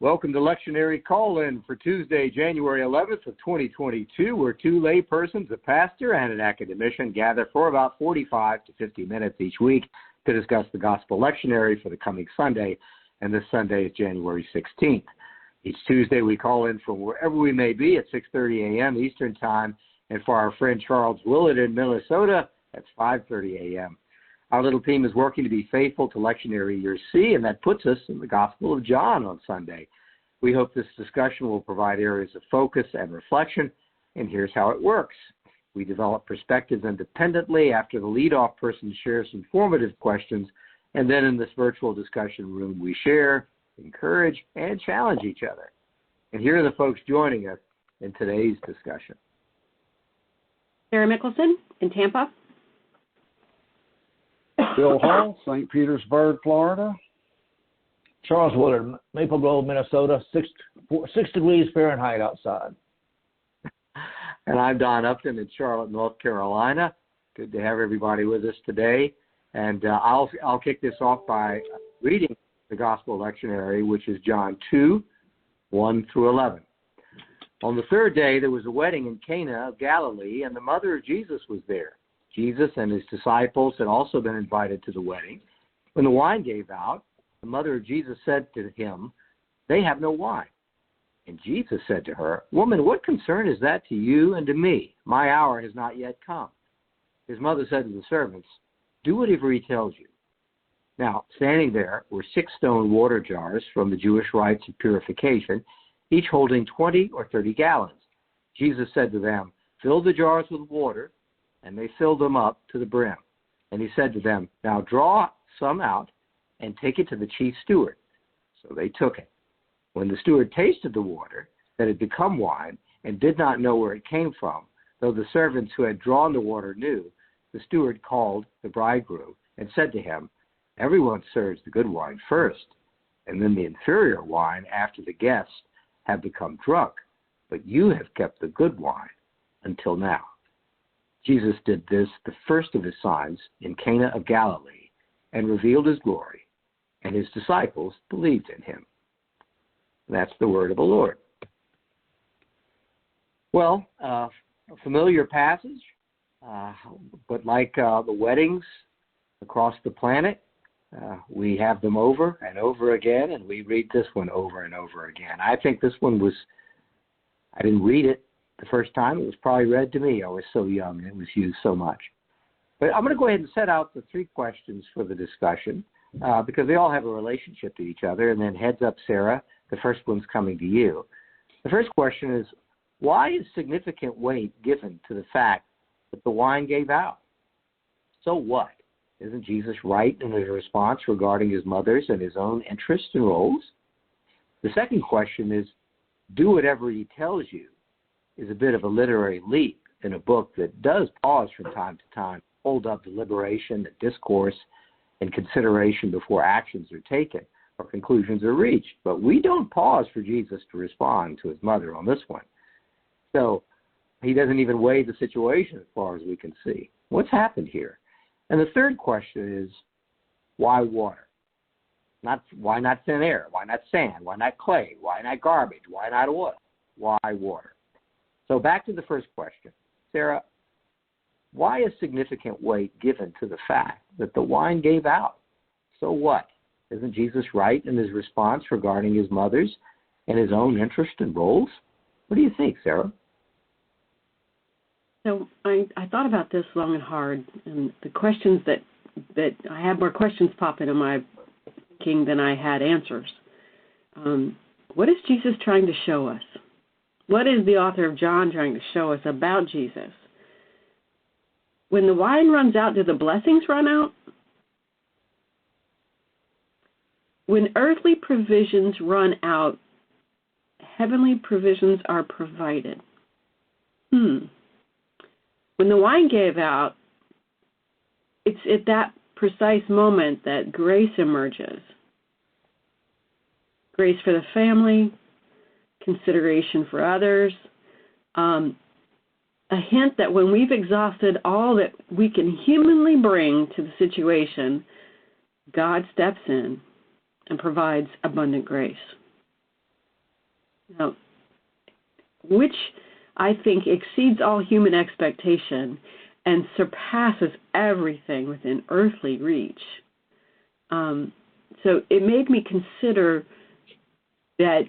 Welcome to Lectionary Call-In for Tuesday, January 11th of 2022, where two lay persons, a pastor and an academician, gather for about 45 to 50 minutes each week to discuss the Gospel Lectionary for the coming Sunday, and this Sunday is January 16th. Each Tuesday we call in from wherever we may be at 6:30 a.m. Eastern Time, and for our friend Charles Willett in Minnesota, that's 5:30 a.m. Our little team is working to be faithful to Lectionary Year C, and that puts us in the Gospel of John on Sunday. We hope this discussion will provide areas of focus and reflection, and here's how it works. We develop perspectives independently after the leadoff person shares informative questions, and then in this virtual discussion room we share, encourage, and challenge each other. And here are the folks joining us in today's discussion. Sarah Mickelson in Tampa. Bill Hall, St. Petersburg, Florida. Charles Willard, Maple Grove, Minnesota, 6 degrees Fahrenheit outside. And I'm Don Upton in Charlotte, North Carolina. Good to have everybody with us today. And I'll kick this off by reading the Gospel Lectionary, which is John 2, 1 through 11. On the third day, there was a wedding in Cana of Galilee, and the mother of Jesus was there. Jesus and his disciples had also been invited to the wedding. When the wine gave out, the mother of Jesus said to him, "They have no wine." And Jesus said to her, "Woman, what concern is that to you and to me? My hour has not yet come." His mother said to the servants, "Do whatever he tells you." Now, standing there were 6 stone water jars from the Jewish rites of purification, each holding 20 or 30 gallons. Jesus said to them, "Fill the jars with water," and they filled them up to the brim. And he said to them, "Now draw some out and take it to the chief steward." So they took it. When the steward tasted the water that had become wine and did not know where it came from, though the servants who had drawn the water knew, the steward called the bridegroom and said to him, "Everyone serves the good wine first, and then the inferior wine after the guests have become drunk, but you have kept the good wine until now." Jesus did this, the first of his signs, in Cana of Galilee, and revealed his glory, and his disciples believed in him. And that's the word of the Lord. Well, a familiar passage, but like the weddings across the planet, we have them over and over again, and we read this one over and over again. I think this one I didn't read it the first time. It was probably read to me. I was so young, and it was used so much. But I'm going to go ahead and set out the 3 questions for the discussion because they all have a relationship to each other. And then heads up, Sarah, the first one's coming to you. The first question is, why is significant weight given to the fact that the wine gave out? So what? Isn't Jesus right in his response regarding his mother's and his own interests and roles? The second question is, do whatever he tells you is a bit of a literary leap in a book that does pause from time to time, hold up deliberation, discourse, and consideration before actions are taken or conclusions are reached. But we don't pause for Jesus to respond to his mother on this one. So he doesn't even weigh the situation as far as we can see. What's happened here? And the third question is, why water? Why not thin air? Why not sand? Why not clay? Why not garbage? Why not oil? Why water? So back to the first question. Sarah, why is significant weight given to the fact that the wine gave out? So what? Isn't Jesus right in his response regarding his mother's and his own interest and roles? What do you think, Sarah? So I thought about this long and hard, and the questions that I had more questions pop into my thinking than I had answers. What is Jesus trying to show us? What is the author of John trying to show us about Jesus? When the wine runs out, do the blessings run out? When earthly provisions run out, heavenly provisions are provided. When the wine gave out, it's at that precise moment that grace emerges. Grace for the family, consideration for others, a hint that when we've exhausted all that we can humanly bring to the situation, God steps in and provides abundant grace. Now, which I think exceeds all human expectation and surpasses everything within earthly reach. So it made me consider that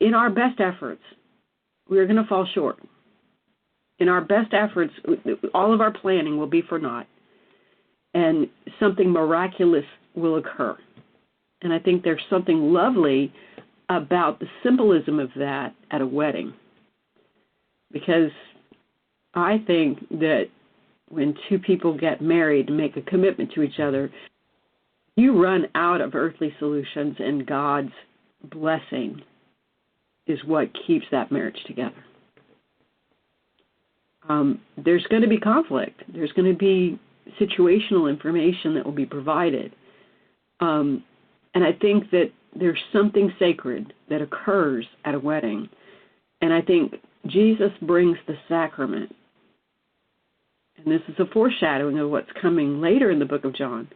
in our best efforts, we're going to fall short. In our best efforts, all of our planning will be for naught, and something miraculous will occur. And I think there's something lovely about the symbolism of that at a wedding, because I think that when two people get married and make a commitment to each other, you run out of earthly solutions, and God's blessing is what keeps that marriage together. There's going to be conflict. There's going to be situational information that will be provided. And I think that there's something sacred that occurs at a wedding. And I think Jesus brings the sacrament. And this is a foreshadowing of what's coming later in the book of John.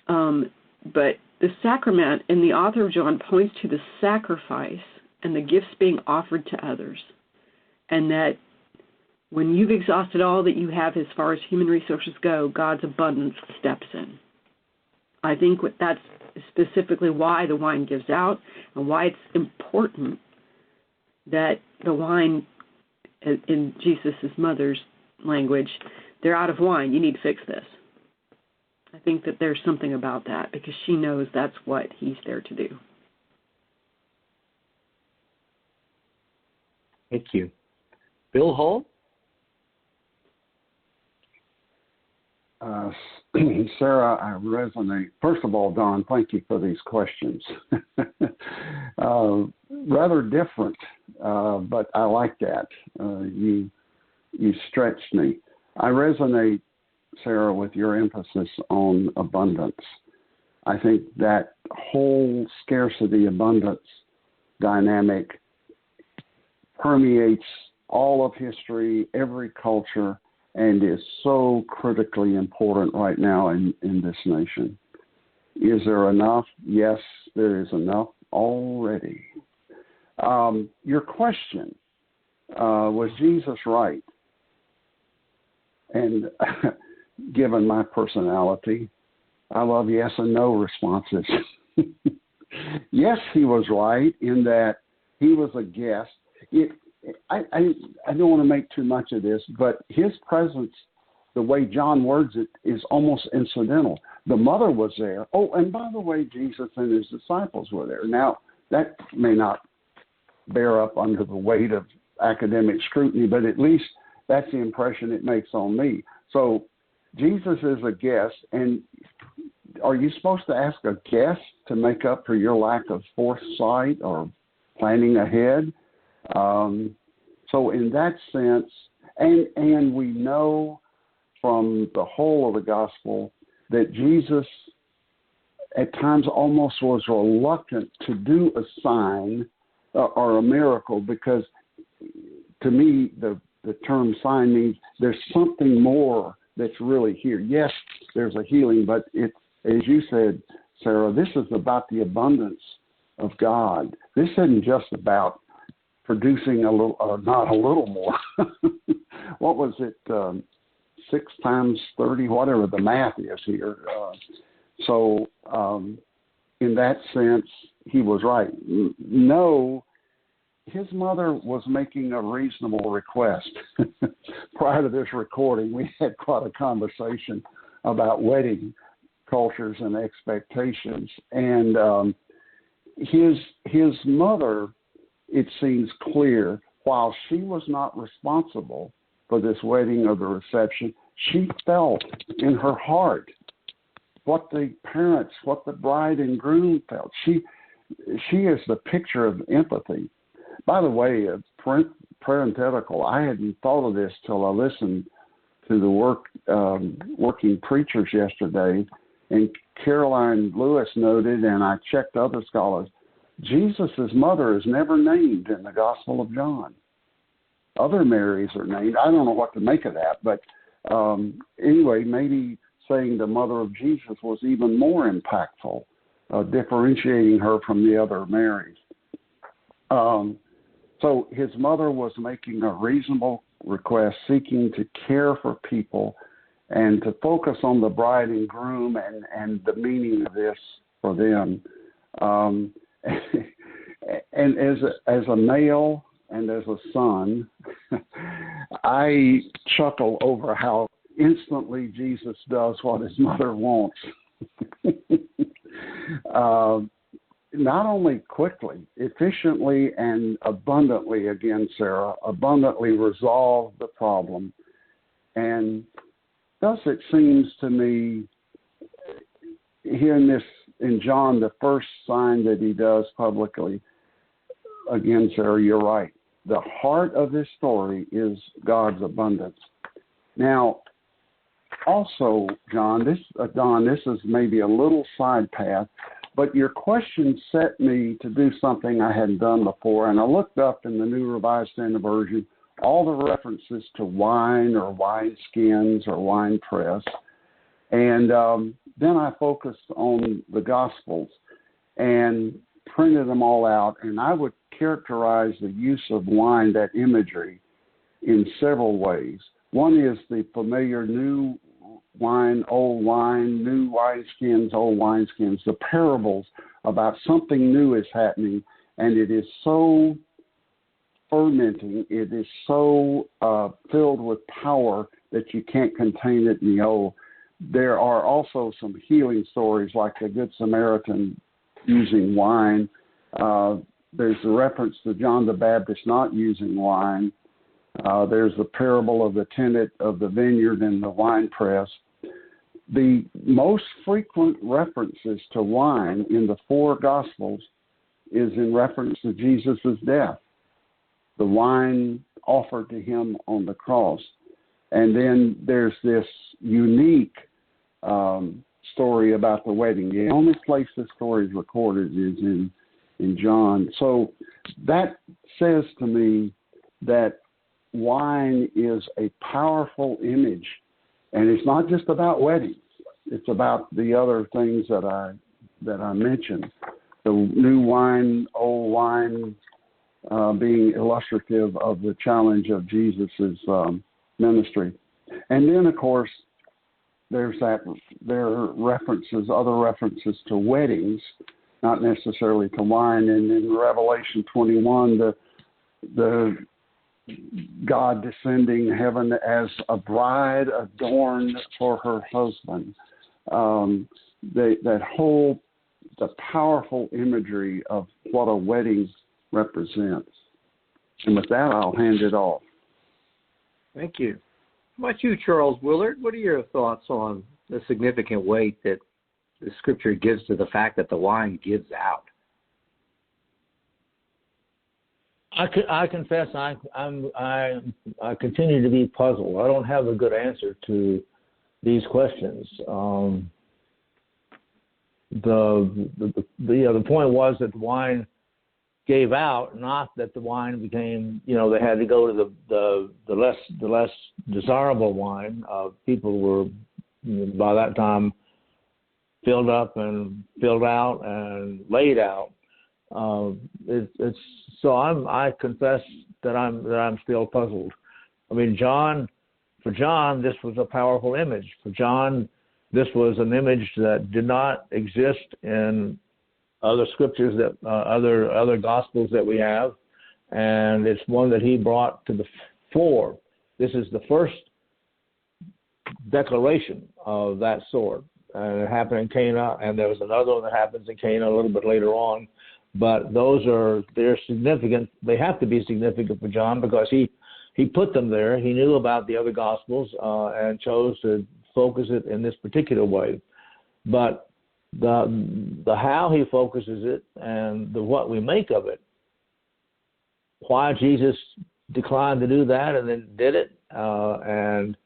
But the sacrament, and the author of John points to the sacrifice and the gifts being offered to others. And that when you've exhausted all that you have as far as human resources go, God's abundance steps in. I think that's specifically why the wine gives out, and why it's important that the wine, in Jesus' mother's language, they're out of wine, you need to fix this. I think that there's something about that, because she knows that's what he's there to do. Thank you. Bill Hull? Sarah, I resonate. First of all, Don, thank you for these questions. Rather different, but I like that. You stretched me. I resonate, Sarah, with your emphasis on abundance. I think that whole scarcity abundance dynamic permeates all of history, every culture, and is so critically important right now in this nation. Is there enough? Yes, there is enough already. Your question, was Jesus right? And given my personality, I love yes and no responses. Yes, he was right in that he was a guest. I don't want to make too much of this, but his presence, the way John words it, is almost incidental. The mother was there. Oh, and by the way, Jesus and his disciples were there. Now, that may not bear up under the weight of academic scrutiny, but at least that's the impression it makes on me. So Jesus is a guest, and are you supposed to ask a guest to make up for your lack of foresight or planning ahead? So in that sense, and we know from the whole of the gospel that Jesus at times almost was reluctant to do a sign or a miracle, because to me the term sign means there's something more that's really here. Yes, there's a healing, but it's, as you said, Sarah, this is about the abundance of God. This isn't just about producing a little, not a little more. What was it? 6 times 30, whatever the math is here. So in that sense, he was right. No, his mother was making a reasonable request. Prior to this recording, we had quite a conversation about wedding cultures and expectations. And his mother, it seems clear, while she was not responsible for this wedding or the reception, she felt in her heart what the parents, what the bride and groom felt. She is the picture of empathy. By the way, parenthetical, I hadn't thought of this till I listened to the working preachers yesterday, and Caroline Lewis noted, and I checked other scholars, Jesus' mother is never named in the Gospel of John. Other Marys are named. I don't know what to make of that, but anyway, maybe saying the mother of Jesus was even more impactful, differentiating her from the other Marys. So his mother was making a reasonable request, seeking to care for people and to focus on the bride and groom and the meaning of this for them. And as a male and as a son, I chuckle over how instantly Jesus does what his mother wants. Not only quickly, efficiently, and abundantly, again, Sarah, abundantly resolve the problem. And thus it seems to me, here in John, the first sign that he does publicly, again, Sarah, you're right. The heart of this story is God's abundance. Now, also, Don, this is maybe a little side path, but your question set me to do something I hadn't done before, and I looked up in the New Revised Standard Version all the references to wine or wine skins or wine press, and then I focused on the Gospels and printed them all out, and I would characterize the use of wine, that imagery, in several ways. One is the familiar new wine, old wine, new wineskins, old wineskins, the parables about something new is happening, and it is so fermenting, it is so filled with power that you can't contain it in the old. There are also some healing stories like the Good Samaritan using wine. There's a reference to John the Baptist not using wine. There's the parable of the tenant of the vineyard and the wine press. The most frequent references to wine in the four Gospels is in reference to Jesus' death, the wine offered to him on the cross. And then there's this unique story about the wedding. The only place this story is recorded is in John. So that says to me that wine is a powerful image, and it's not just about weddings. It's about the other things that I mentioned. The new wine, old wine, being illustrative of the challenge of Jesus' ministry. And then, of course, there are other references to weddings, not necessarily to wine. And in Revelation 21, the God descending heaven as a bride adorned for her husband. The powerful imagery of what a wedding represents. And with that, I'll hand it off. Thank you. How about you, Charles Willard? What are your thoughts on the significant weight that the Scripture gives to the fact that the wine gives out? I confess I continue to be puzzled. I don't have a good answer to these questions. The point was that the wine gave out, not that the wine became, they had to go to the less desirable wine. People were by that time filled up and filled out and laid out. I confess that I'm still puzzled. I mean, for John, this was a powerful image. For John, this was an image that did not exist in other scriptures, that other gospels that we have, and it's one that he brought to the fore. This is the first declaration of that sort. It happened in Cana, and there was another one that happens in Cana a little bit later on. But they're significant. They have to be significant for John because he put them there. He knew about the other Gospels and chose to focus it in this particular way. But the how he focuses it and what we make of it, why Jesus declined to do that and then did it, and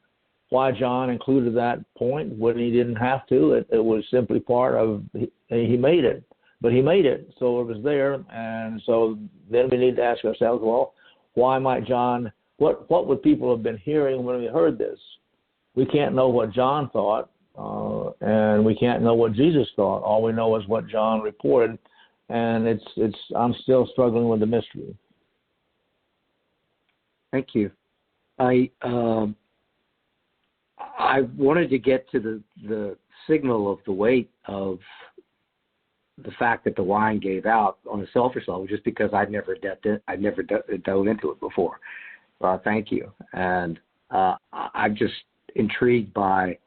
why John included that point when he didn't have to. It was simply part of, he made it. But he made it, so it was there, and so then we need to ask ourselves, well, why might John, what would people have been hearing when we heard this? We can't know what John thought, and we can't know what Jesus thought. All we know is what John reported, and I'm still struggling with the mystery. Thank you. I wanted to get to the signal of the weight of the fact that the wine gave out on a selfish level, just because I'd never dove into it before. So thank you, and I'm just intrigued by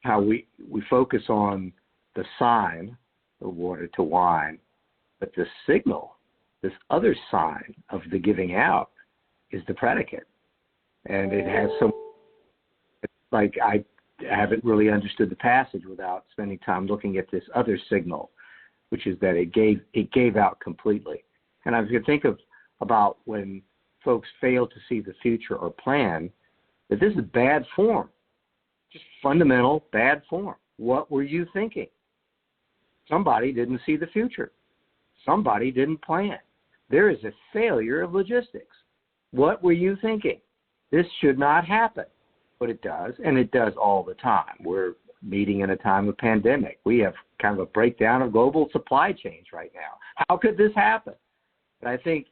how we focus on the sign of water to wine, but the signal, this other sign of the giving out, is the predicate, and it has some. Like, I haven't really understood the passage without spending time looking at this other signal, which is that it gave out completely. And I was going to think about when folks fail to see the future or plan, that this is bad form, just fundamental bad form. What were you thinking? Somebody didn't see the future. Somebody didn't plan. There is a failure of logistics. What were you thinking? This should not happen. But it does, and it does all the time. We're meeting in a time of pandemic. We have kind of a breakdown of global supply chains right now. How could this happen? But I think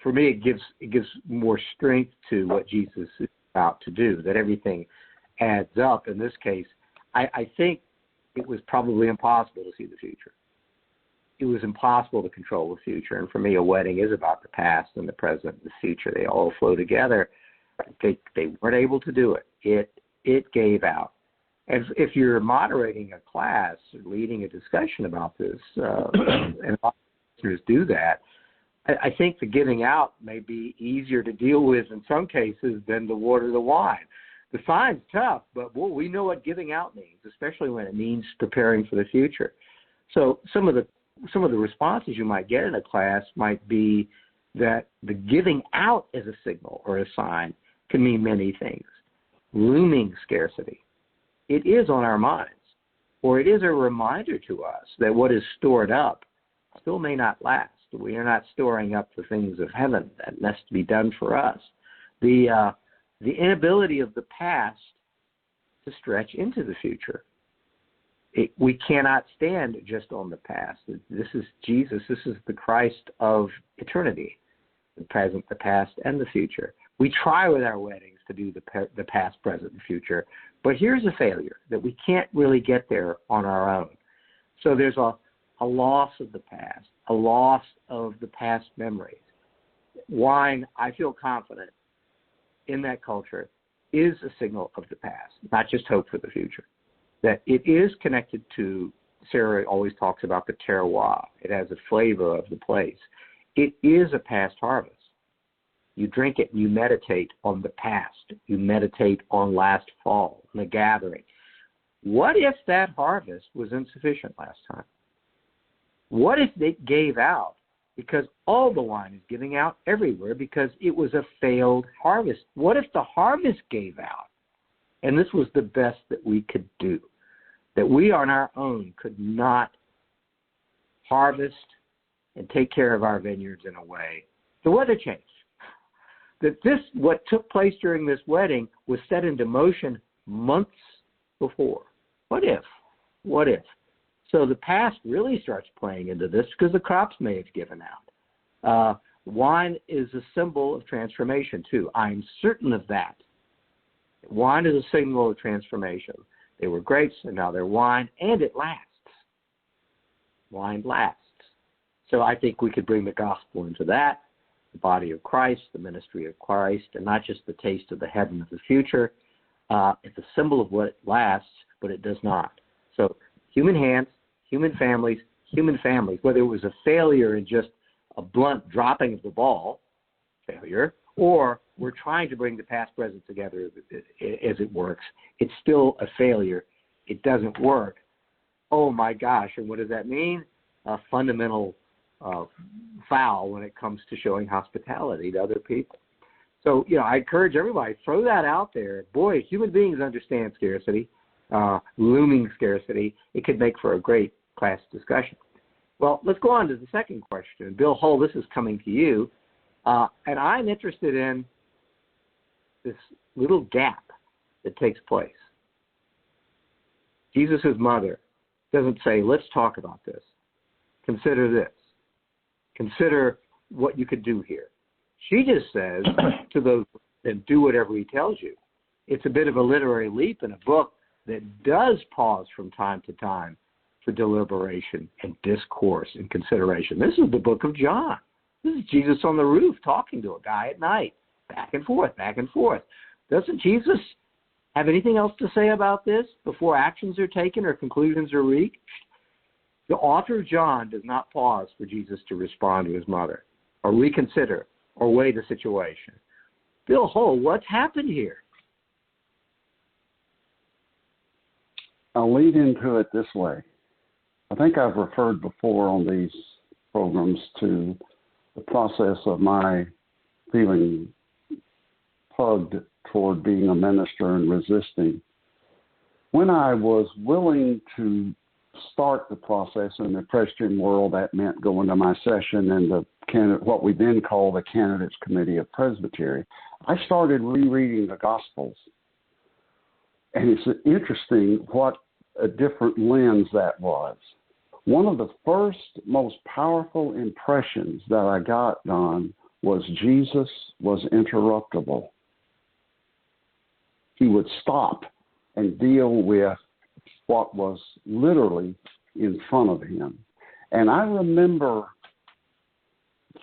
for me, it gives more strength to what Jesus is about to do, that everything adds up. In this case, I think it was probably impossible to see the future. It was impossible to control the future. And for me, a wedding is about the past and the present and the future. They all flow together. They weren't able to do it. It gave out. And if you're moderating a class or leading a discussion about this, and a lot of listeners do that, I think the giving out may be easier to deal with in some cases than the water to the wine. The sign's tough, but we know what giving out means, especially when it means preparing for the future. So some of the responses you might get in a class might be that the giving out as a signal or a sign can mean many things. Looming scarcity. It is on our minds, or it is a reminder to us that what is stored up still may not last. We are not storing up the things of heaven that must be done for us. The inability of the past to stretch into the future. We cannot stand just on the past. This is Jesus. This is the Christ of eternity, the present, the past, and the future. We try with our weddings to do the past, present, and future, but here's a failure, that we can't really get there on our own. So there's a loss of the past, a loss of the past memories. Wine, I feel confident, in that culture is a signal of the past, not just hope for the future. That it is connected to, Sarah always talks about the terroir. It has a flavor of the place. It is a past harvest. You drink it and you meditate on the past. You meditate on last fall, on the gathering. What if that harvest was insufficient last time? What if it gave out because all the wine is giving out everywhere because it was a failed harvest? What if the harvest gave out and this was the best that we could do? That we on our own could not harvest and take care of our vineyards in a way. The weather changed. That what took place during this wedding was set into motion months before. What if? What if? So the past really starts playing into this because the crops may have given out. Wine is a symbol of transformation too. I'm certain of that. Wine is a symbol of transformation. They were grapes and now they're wine, and it lasts. Wine lasts. So I think we could bring the gospel into that, the body of Christ, the ministry of Christ, and not just the taste of the heaven of the future. It's a symbol of what lasts, but it does not. So human hands, human families, whether it was a failure in just a blunt dropping of the ball, failure, or we're trying to bring the past, present together as it works, it's still a failure. It doesn't work. Oh my gosh, and what does that mean? A fundamental foul when it comes to showing hospitality to other people. So, I encourage everybody, throw that out there. Boy, human beings understand scarcity, looming scarcity. It could make for a great class discussion. Well, let's go on to the second question. Bill Hull, this is coming to you. And I'm interested in this little gap that takes place. Jesus' mother doesn't say, let's talk about this. consider this. Consider what you could do here. She just says to those, then do whatever he tells you. It's a bit of a literary leap in a book that does pause from time to time for deliberation and discourse and consideration. This is the book of John. This is Jesus on the roof talking to a guy at night, back and forth, back and forth. Doesn't Jesus have anything else to say about this before actions are taken or conclusions are reached? The author of John does not pause for Jesus to respond to his mother or reconsider or weigh the situation. Bill Hull, what's happened here? I'll lead into it this way. I think I've referred before on these programs to the process of my feeling tugged toward being a minister and resisting. When I was willing to start the process in the Christian world, that meant going to my session and what we then call the Candidates Committee of Presbytery. I started rereading the Gospels. And it's interesting what a different lens that was. One of the first, most powerful impressions that I got, Don, was Jesus was interruptible. He would stop and deal with what was literally in front of him. And I remember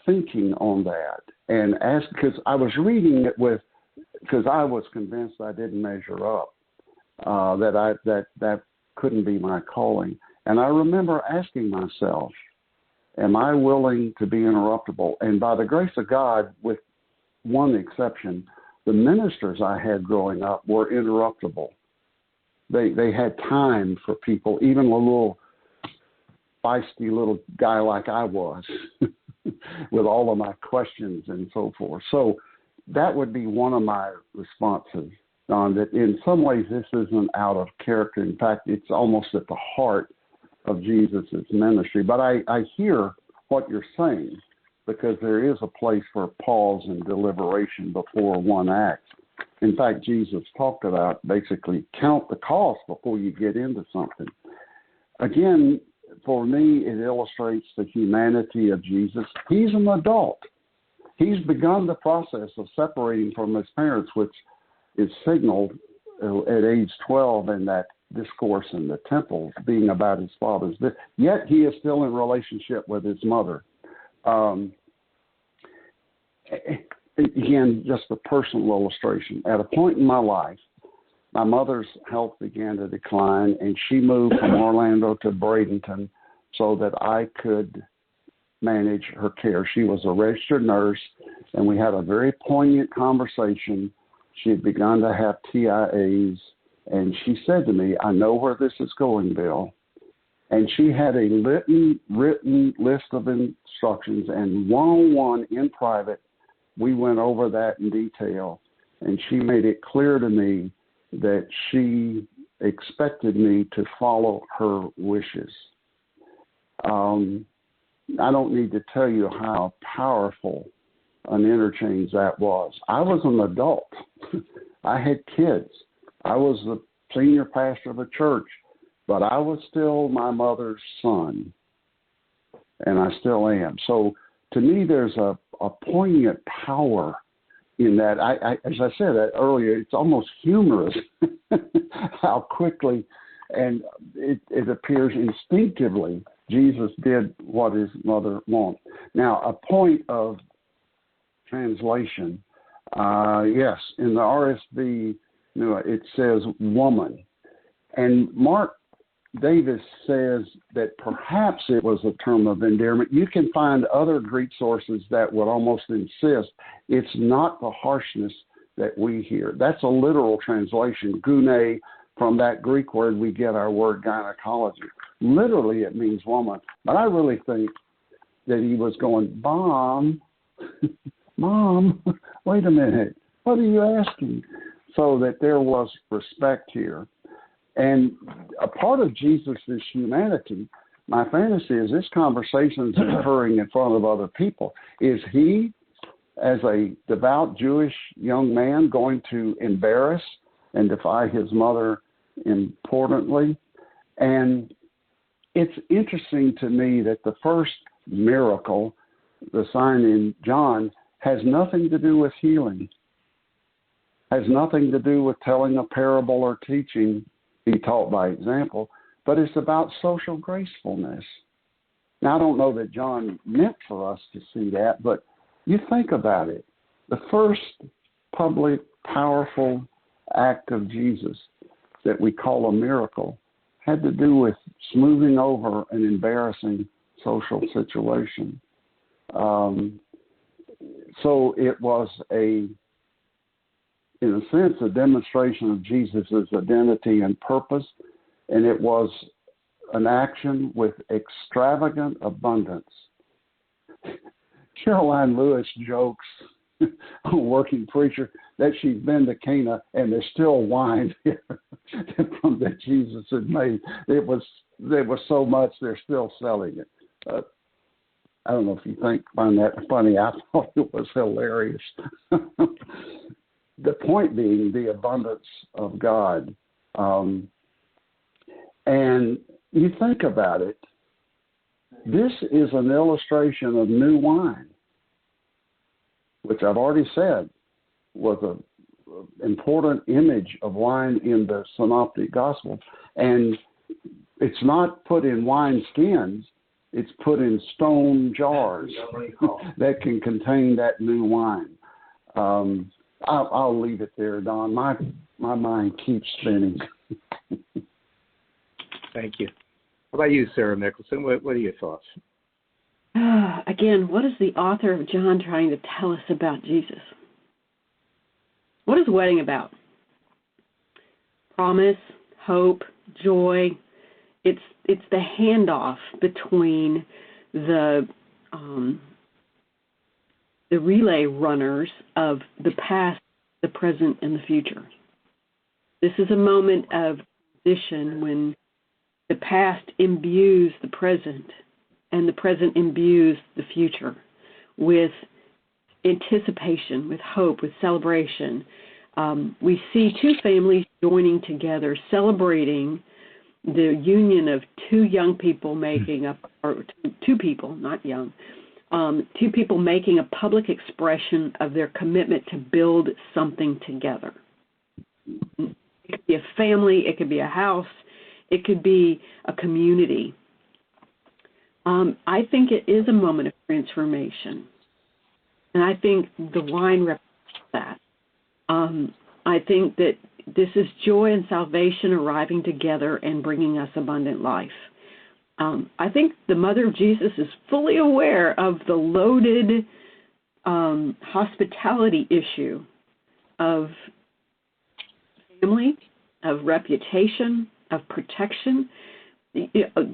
thinking on that and asked, because I was reading it because I was convinced I didn't measure up, that couldn't be my calling. And I remember asking myself, am I willing to be interruptible? And by the grace of God, with one exception, the ministers I had growing up were interruptible. They had time for people, even a little feisty little guy like I was, with all of my questions and so forth. So that would be one of my responses, Don, that in some ways this isn't out of character. In fact, it's almost at the heart of Jesus' ministry. But I hear what you're saying, because there is a place for pause and deliberation before one acts. In fact, Jesus talked about basically count the cost before you get into something. Again, for me, it illustrates the humanity of Jesus. He's an adult. He's begun the process of separating from his parents, which is signaled at age 12 in that discourse in the temple, being about his father's business. Yet he is still in relationship with his mother. Again, just a personal illustration. At a point in my life, my mother's health began to decline, and she moved from Orlando to Bradenton so that I could manage her care. She was a registered nurse, and we had a very poignant conversation. She had begun to have TIAs, and she said to me, I know where this is going, Bill. And she had a written list of instructions, and one-on-one in private, we went over that in detail, and she made it clear to me that she expected me to follow her wishes. I don't need to tell you how powerful an interchange that was. I was an adult. I had kids. I was the senior pastor of a church, but I was still my mother's son, and I still am. So to me, there's a poignant power in that. As I said earlier, it's almost humorous how quickly and it appears instinctively Jesus did what his mother wanted. Now, a point of translation, yes, in the RSV, it says woman. And Mark Davis says that perhaps it was a term of endearment. You can find other Greek sources that would almost insist it's not the harshness that we hear. That's a literal translation, gune, from that Greek word we get our word gynecology. Literally, it means woman. But I really think that he was going, Mom, wait a minute. What are you asking? So that there was respect here. And a part of Jesus' humanity, my fantasy is this conversation is occurring in front of other people. Is he, as a devout Jewish young man, going to embarrass and defy his mother importantly? And it's interesting to me that the first miracle, the sign in John, has nothing to do with healing, has nothing to do with telling a parable or teaching, be taught by example, but it's about social gracefulness. Now, I don't know that John meant for us to see that, but you think about it. The first public, powerful act of Jesus that we call a miracle had to do with smoothing over an embarrassing social situation. So it was in a sense, a demonstration of Jesus' identity and purpose, and it was an action with extravagant abundance. Caroline Lewis jokes, a working preacher, that she's been to Cana and there's still wine here from that Jesus had made. There was so much they're still selling it. I don't know if you find that funny. I thought it was hilarious. The point being the abundance of God. And you think about it, this is an illustration of new wine, which I've already said was an important image of wine in the Synoptic Gospel. And it's not put in wine skins, it's put in stone jars that can contain that new wine. I'll leave it there, Don. My mind keeps spinning. Thank you. How about you, Sarah Mickelson? What are your thoughts? Again, what is the author of John trying to tell us about Jesus? What is the wedding about? Promise, hope, joy. It's the handoff between the relay runners of the past, the present, and the future. This is a moment of transition when the past imbues the present and the present imbues the future with anticipation, with hope, with celebration. We see two families joining together, celebrating the union of two young people making a, or two people, not young, two people making a public expression of their commitment to build something together. It could be a family, it could be a house, it could be a community. I think it is a moment of transformation, and I think the wine represents that. I think that this is joy and salvation arriving together and bringing us abundant life. I think the mother of Jesus is fully aware of the loaded hospitality issue of family, of reputation, of protection.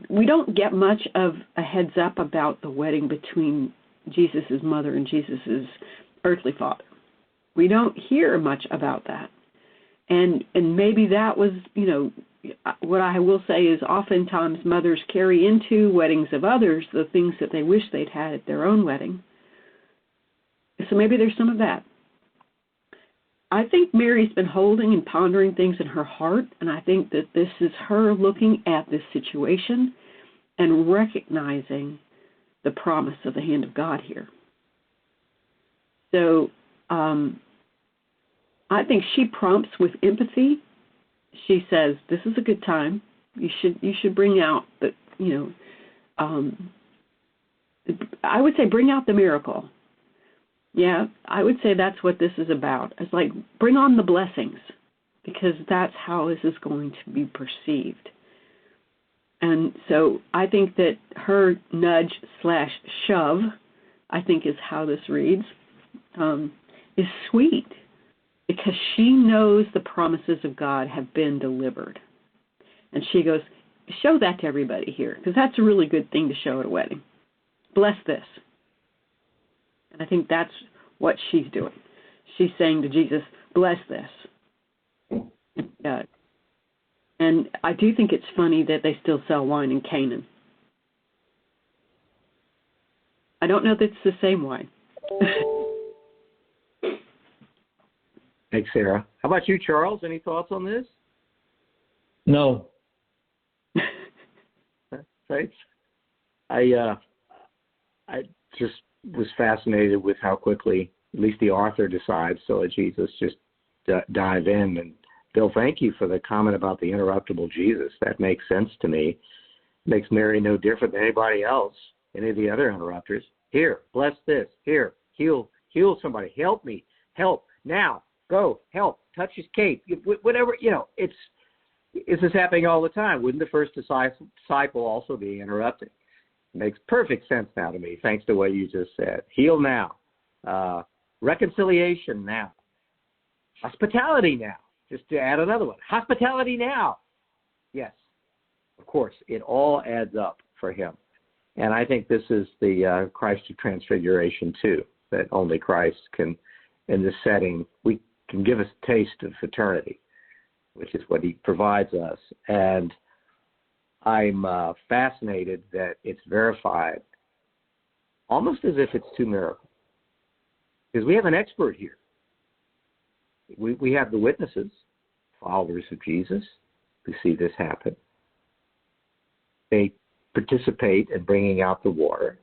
We don't get much of a heads up about the wedding between Jesus' mother and Jesus' earthly father. We don't hear much about that. And maybe that was, what I will say is oftentimes mothers carry into weddings of others the things that they wish they'd had at their own wedding. So maybe there's some of that. I think Mary's been holding and pondering things in her heart, and I think that this is her looking at this situation and recognizing the promise of the hand of God here. So I think she prompts with empathy. She says, "This is a good time. You should bring out the I would say bring out the miracle." Yeah, I would say that's what this is about. It's like, bring on the blessings, because that's how this is going to be perceived. And so I think that her nudge/shove, I think is how this reads, is sweet, because she knows the promises of God have been delivered. And she goes, show that to everybody here, because that's a really good thing to show at a wedding. Bless this. And I think that's what she's doing. She's saying to Jesus, bless this. And I do think it's funny that they still sell wine in Canaan. I don't know that it's the same wine. Thanks, Sarah. How about you, Charles? Any thoughts on this? No. Right? I just was fascinated with how quickly, at least the author decides to let Jesus just dive in. And Bill, thank you for the comment about the interruptible Jesus. That makes sense to me. Makes Mary no different than anybody else, any of the other interrupters. Here, bless this. Here, heal somebody. Help me. Help now. Go. Help. Touch his cape. Whatever. This is happening all the time. Wouldn't the first disciple also be interrupting? It makes perfect sense now to me, thanks to what you just said. Heal now. Reconciliation now. Hospitality now. Just to add another one. Hospitality now. Yes. Of course, it all adds up for him. And I think this is the Christ of Transfiguration, too, that only Christ can, in this setting, we can give us a taste of eternity, which is what he provides us. And I'm fascinated that it's verified almost as if it's two miracles. Because we have an expert here. We have the witnesses, followers of Jesus, who see this happen. They participate in bringing out the water.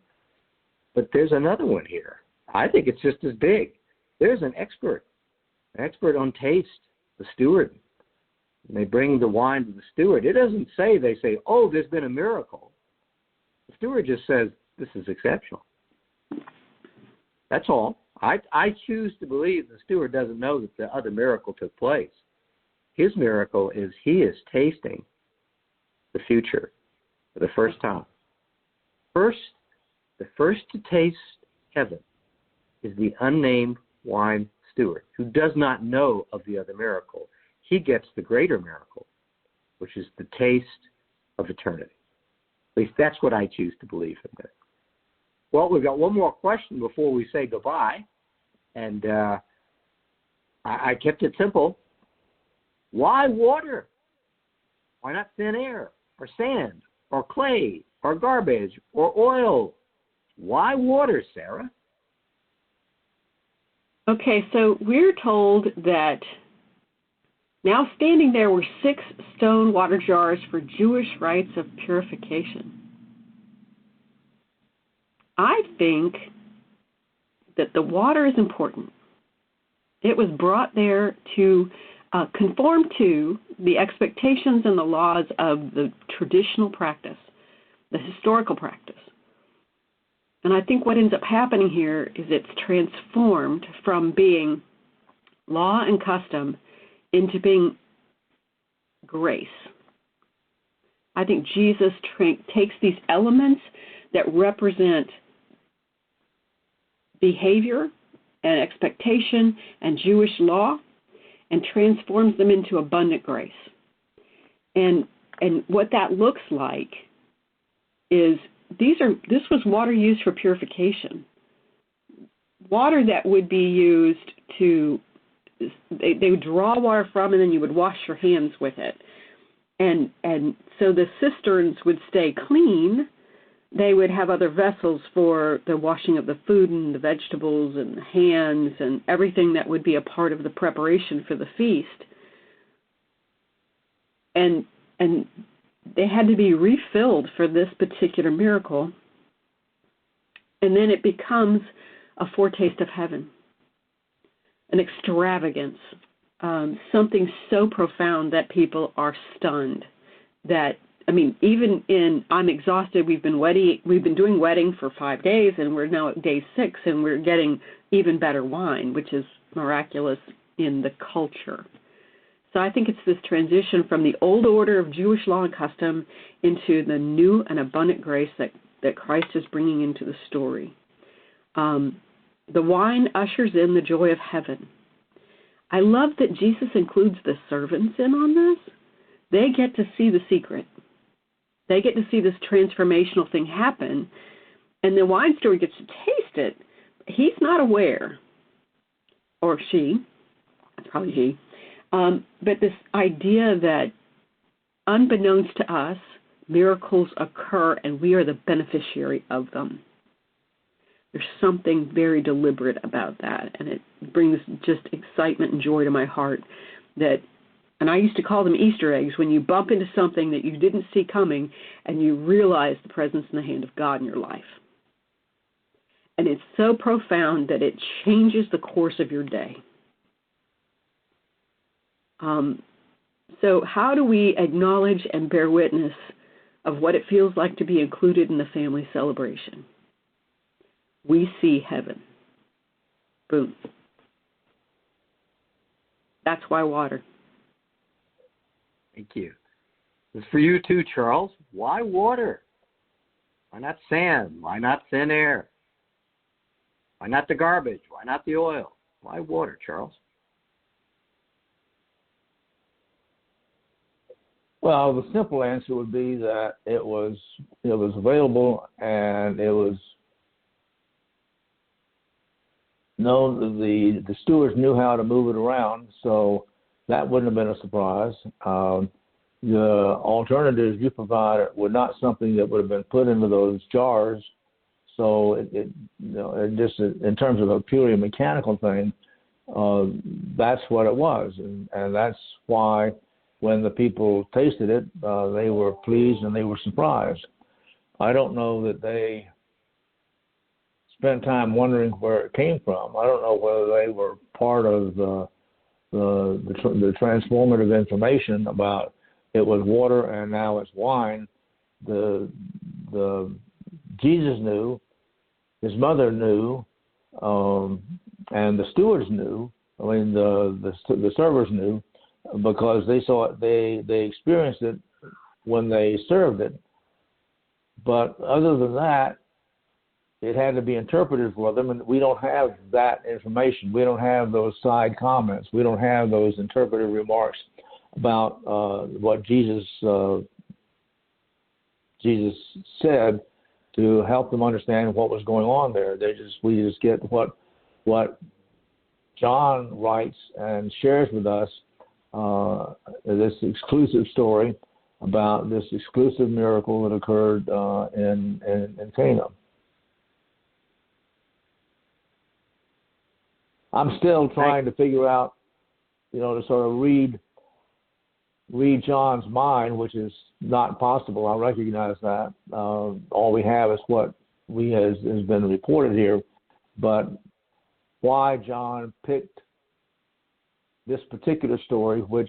But there's another one here. I think it's just as big. There's an expert on taste, the steward. And they bring the wine to the steward. It doesn't say, they say, oh, there's been a miracle. The steward just says, this is exceptional. That's all. I choose to believe the steward doesn't know that the other miracle took place. His miracle is he is tasting the future for the first time. The first to taste heaven is the unnamed wine steward who does not know of the other miracle. He gets the greater miracle, which is the taste of eternity. At least that's what I choose to believe in there. Well, we've got one more question before we say goodbye. And I kept it simple. Why water? Why not thin air or sand or clay or garbage or oil? Why water, Sarah? Okay, so we're told that now standing there were 6 stone water jars for Jewish rites of purification. I think that the water is important. It was brought there to conform to the expectations and the laws of the traditional practice, the historical practice. And I think what ends up happening here is it's transformed from being law and custom into being grace. I think Jesus takes these elements that represent behavior and expectation and Jewish law and transforms them into abundant grace. And what that looks like is this was water used for purification. Water that would be used they would draw water from, and then you would wash your hands with it. And so the cisterns would stay clean. They would have other vessels for the washing of the food and the vegetables and the hands and everything that would be a part of the preparation for the feast. And they had to be refilled for this particular miracle. And then it becomes a foretaste of heaven, an extravagance, something so profound that people are stunned. Even in I'm exhausted, we've been doing wedding for 5 days, and we're now at day 6, and we're getting even better wine, which is miraculous in the culture. So I think it's this transition from the old order of Jewish law and custom into the new and abundant grace that Christ is bringing into the story. The wine ushers in the joy of heaven. I love that Jesus includes the servants in on this. They get to see the secret. They get to see this transformational thing happen, and the wine steward gets to taste it. He's not aware, or she, it's probably he, but this idea that unbeknownst to us, miracles occur and we are the beneficiary of them. There's something very deliberate about that, and it brings just excitement and joy to my heart that And I used to call them Easter eggs, when you bump into something that you didn't see coming and you realize the presence and the hand of God in your life. And it's so profound that it changes the course of your day. So how do we acknowledge and bear witness of what it feels like to be included in the family celebration? We see heaven. Boom. That's why water. Thank you. This is for you too, Charles. Why water? Why not sand? Why not thin air? Why not the garbage? Why not the oil? Why water, Charles? Well, the simple answer would be that it was available, and it was known. The stewards knew how to move it around, so that wouldn't have been a surprise. The alternatives you provided were not something that would have been put into those jars. So it just in terms of a purely mechanical thing, that's what it was, and that's why when the people tasted it, they were pleased and they were surprised. I don't know that they spent time wondering where it came from. I don't know whether they were part of the transformative information about it was water and now it's wine. The Jesus knew, his mother knew, and the stewards knew. I mean, the servers knew, because they saw it, they experienced it when they served it. But other than that, it had to be interpreted for them, and we don't have that information. We don't have those side comments. We don't have those interpretive remarks about what Jesus said to help them understand what was going on there. We just get what John writes and shares with us, this exclusive story about this exclusive miracle that occurred in Cana. I'm still trying to figure out, to sort of read John's mind, which is not possible. I recognize that. All we have is what has been reported here, but why John picked this particular story, which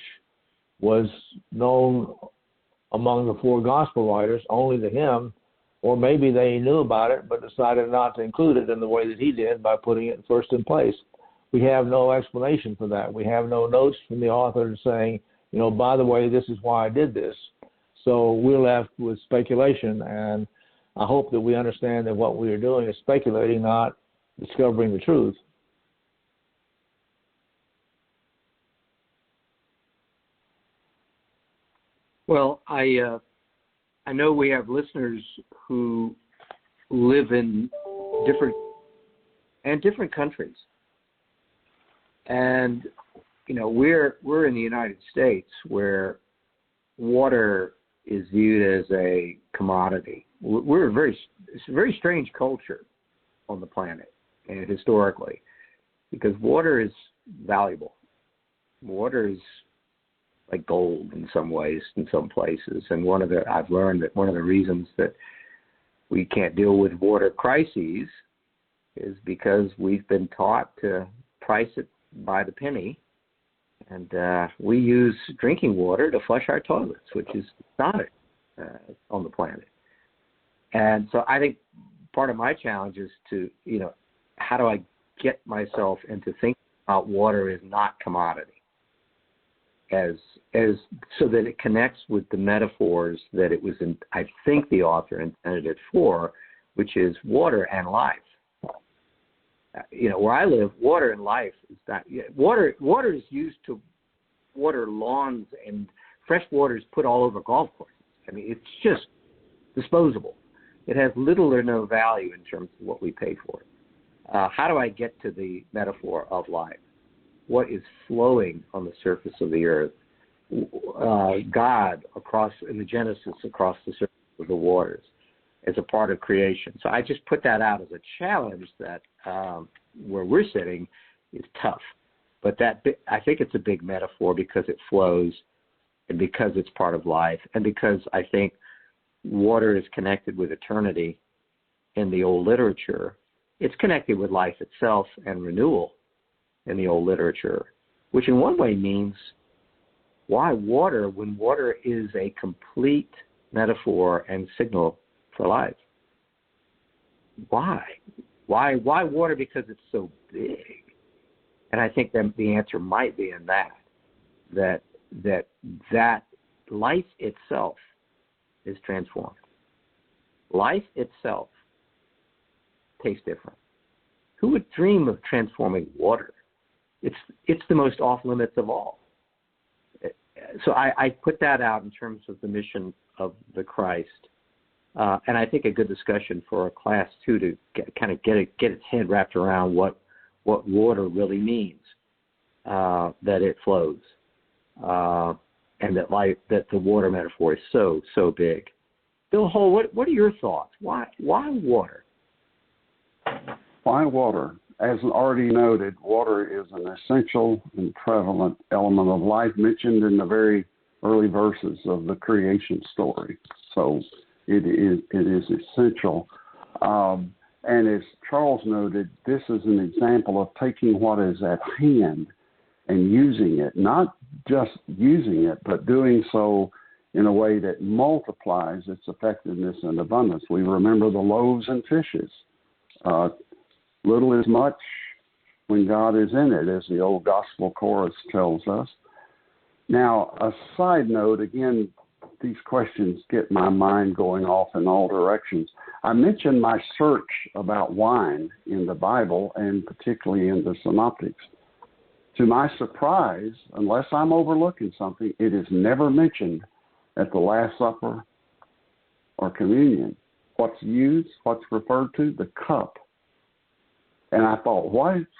was known among the four gospel writers only to him, or maybe they knew about it but decided not to include it in the way that he did by putting it first in place. We have no explanation for that. We have no notes from the author saying, by the way, this is why I did this. So we're left with speculation, and I hope that we understand that what we are doing is speculating, not discovering the truth. Well, I know we have listeners who live in different countries, and we're in the United States, where water is viewed as a commodity. We're it's a very strange culture on the planet, and historically, because water is valuable. Water is like gold in some ways, in some places. And I've learned that one of the reasons that we can't deal with water crises is because we've been taught to price it by the penny. And we use drinking water to flush our toilets, which is exotic on the planet. And so I think part of my challenge is to, how do I get myself into thinking about water as not commodity? As so that it connects with the metaphors that it was in, I think the author intended it for, which is water and life. Where I live, water and life is not water. Water is used to water lawns, and fresh water is put all over golf courses. I mean, it's just disposable. It has little or no value in terms of what we pay for it. How do I get to the metaphor of life? What is flowing on the surface of the earth? God in the Genesis across the surface of the waters as a part of creation. So I just put that out as a challenge that where we're sitting is tough. But I think it's a big metaphor because it flows and because it's part of life and because I think water is connected with eternity in the old literature. It's connected with life itself and renewal in the old literature, which in one way means why water when water is a complete metaphor and signal for life? Why? Why water? Because it's so big. And I think that the answer might be in that life itself is transformed. Life itself tastes different. Who would dream of transforming water? It's the most off limits of all. So I put that out in terms of the mission of the Christ, and I think a good discussion for a class too to get its head wrapped around what water really means, that it flows, and that the water metaphor is so big. Bill Hull, what are your thoughts? Why water? Why water? As already noted, water is an essential and prevalent element of life mentioned in the very early verses of the creation story. So it is essential. And as Charles noted, this is an example of taking what is at hand and using it, not just using it, but doing so in a way that multiplies its effectiveness and abundance. We remember the loaves and fishes. Little is much when God is in it, as the old gospel chorus tells us. Now, a side note, again, these questions get my mind going off in all directions. I mentioned my search about wine in the Bible and particularly in the Synoptics. To my surprise, unless I'm overlooking something, it is never mentioned at the Last Supper or communion. What's used, what's referred to? The cup. And I thought,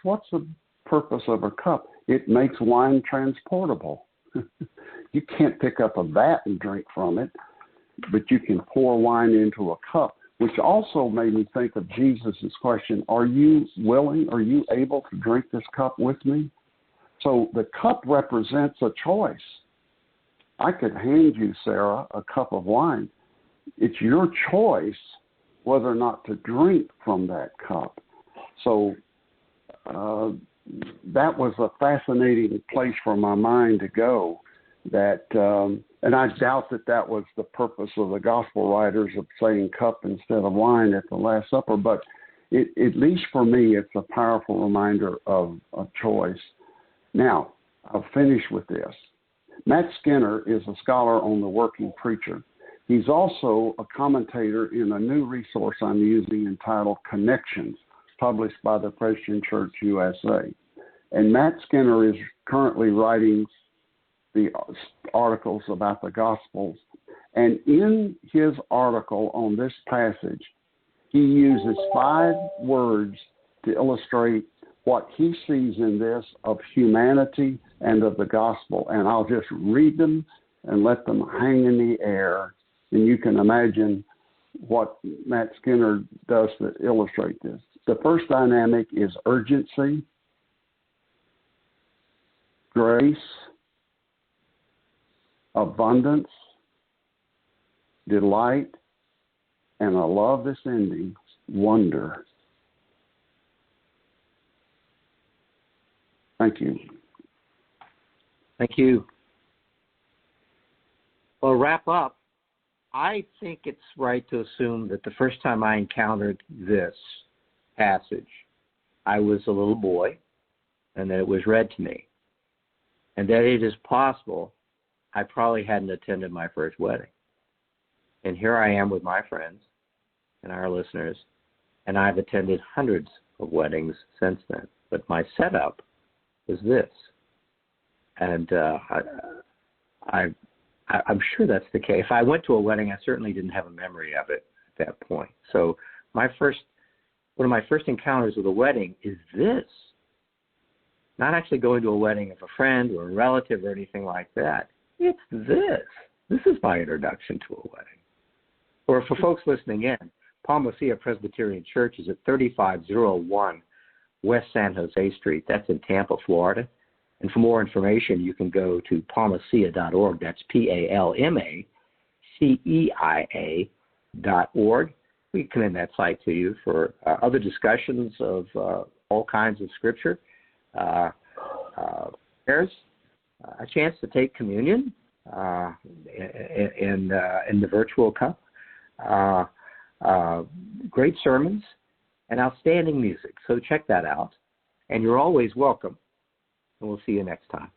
what's the purpose of a cup? It makes wine transportable. You can't pick up a vat and drink from it, but you can pour wine into a cup, which also made me think of Jesus' question, are you willing, are you able to drink this cup with me? So the cup represents a choice. I could hand you, Sarah, a cup of wine. It's your choice whether or not to drink from that cup. So that was a fascinating place for my mind to go. And I doubt that was the purpose of the gospel writers of saying cup instead of wine at the Last Supper. But at least for me, it's a powerful reminder of choice. Now, I'll finish with this. Matt Skinner is a scholar on the working preacher. He's also a commentator in a new resource I'm using entitled Connections, published by the Christian Church USA. And Matt Skinner is currently writing the articles about the Gospels. And in his article on this passage, he uses 5 words to illustrate what he sees in this of humanity and of the gospel. And I'll just read them and let them hang in the air. And you can imagine what Matt Skinner does to illustrate this. The first dynamic is urgency, grace, abundance, delight, and I love this ending, wonder. Thank you. Thank you. Well, wrap up. I think it's right to assume that the first time I encountered this passage, I was a little boy, and that it was read to me, and that it is possible I probably hadn't attended my first wedding. And here I am with my friends and our listeners, and I've attended hundreds of weddings since then. But my setup was this. And I'm sure that's the case. If I went to a wedding, I certainly didn't have a memory of it at that point. So one of my first encounters with a wedding is this. Not actually going to a wedding of a friend or a relative or anything like that. It's this. This is my introduction to a wedding. Or for folks listening in, Palma Lucia Presbyterian Church is at 3501 West San Jose Street. That's in Tampa, Florida. And for more information, you can go to palmacia.org. That's PALMACEIA.org. We commend that site to you for other discussions of all kinds of Scripture. There's a chance to take communion in the virtual cup. Great sermons and outstanding music. So check that out. And you're always welcome. And we'll see you next time.